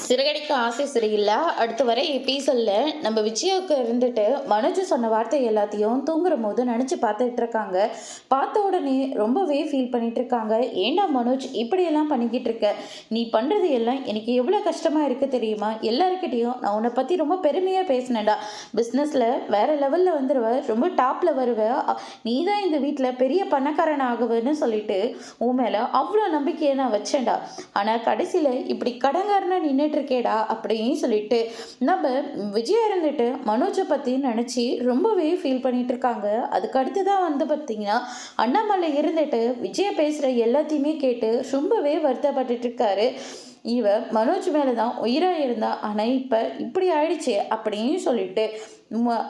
சிறகடிக்க ஆசை சரியில்லை. அடுத்து வர எபிசோடில் நம்ம விஜயாவுக்கு இருந்துட்டு மனோஜ் சொன்ன வார்த்தை எல்லாத்தையும் தூங்குற போது நினச்சி பார்த்துட்டு இருக்காங்க. பார்த்த உடனே ரொம்பவே ஃபீல் பண்ணிட்டு இருக்காங்க. ஏண்டா மனோஜ் இப்படியெல்லாம் பண்ணிக்கிட்டு இருக்க? நீ பண்ணுறது எல்லாம் எனக்கு எவ்வளோ கஷ்டமாக இருக்குது தெரியுமா? எல்லாருக்கிட்டையும் நான் உன்னை பற்றி ரொம்ப பெருமையாக பேசினேன்டா. பிஸ்னஸில் வேறு லெவலில் வந்துடுவ, ரொம்ப டாப்பில் வருவ, நீ தான் இந்த வீட்டில் பெரிய பணக்காரன் ஆகுவேன்னு சொல்லிட்டு உன் மேலே அவ்வளோ நம்பிக்கையை நான் வச்சேன்டா. ஆனால் கடைசியில் இப்படி கடங்காரனா நின்று இருக்கேடா அப்படின்னு சொல்லிட்டு நம்ம விஜயா இருந்துட்டு மனோஜை பற்றி நினச்சி ரொம்பவே ஃபீல் பண்ணிட்டு இருக்காங்க. அதுக்கு அடுத்து தான் வந்து பார்த்தீங்கன்னா அண்ணாமலை இருந்துட்டு விஜயா பேசுகிற எல்லாத்தையுமே கேட்டு ரொம்பவே வருத்தப்பட்டுட்டு இருக்காரு. இவ மனோஜ் மேலே தான் உயிராக இருந்தா, ஆனால் இப்போ இப்படி ஆயிடுச்சு அப்படின்னு சொல்லிட்டு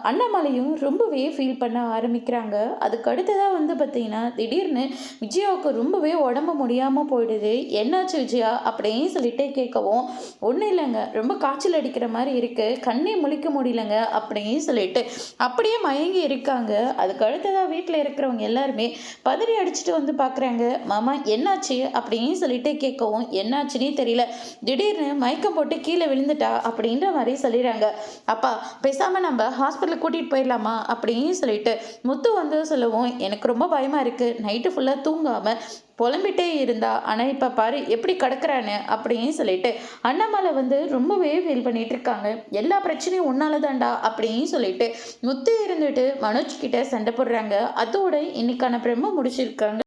அண்ணாமலையும் ரொம்பவே ஃபீல் பண்ண ஆரம்பிக்கிறாங்க. அதுக்கு அடுத்ததாக வந்து பார்த்தீங்கன்னா திடீர்னு விஜயாவுக்கு ரொம்பவே உடம்பு முடியாமல் போயிடுது. என்னாச்சு விஜயா அப்படின்னு சொல்லிட்டு கேட்கவும், ஒன்றும் இல்லைங்க, ரொம்ப காய்ச்சல் அடிக்கிற மாதிரி இருக்குது, கண்ணே முழிக்க முடியலங்க அப்படின்னு சொல்லிட்டு அப்படியே மயங்கி இருக்காங்க. அதுக்கு அடுத்ததாக வீட்டில் இருக்கிறவங்க எல்லாருமே பதறி அடிச்சுட்டு வந்து பார்க்குறாங்க. மாமா என்னாச்சு அப்படின்னு சொல்லிட்டு கேட்கவும், என்னாச்சுன்னே தெரியல, திடீர்னு மயக்கம் போட்டு கீழே விழுந்துட்டா அப்படின்ற மாதிரி சொல்லிடுறாங்க. அப்பா பேசாமல் நம்ம ஹாஸ்பிட்டலுக்கு கூட்டிகிட்டு போயிடலாமா அப்படின்னு சொல்லிட்டு முத்து வந்து சொல்லவும், எனக்கு ரொம்ப பயமாக இருக்குது, நைட்டு ஃபுல்லாக தூங்காமல் புலம்பிட்டே இருந்தா, ஆனால் இப்போ பாரு எப்படி கிடக்குறான்னு அப்படின்னு சொல்லிட்டு அண்ணாமலை வந்து ரொம்பவே ஃபீல் பண்ணிட்டு இருக்காங்க. எல்லா பிரச்சனையும் உன்னால தான்டா அப்படின்னு சொல்லிட்டு முத்து இருந்துட்டு மனோஜ் கிட்ட சண்டை போடுறாங்க. அதோட இன்னைக்கான பிரம்ம முடிச்சிருக்காங்க.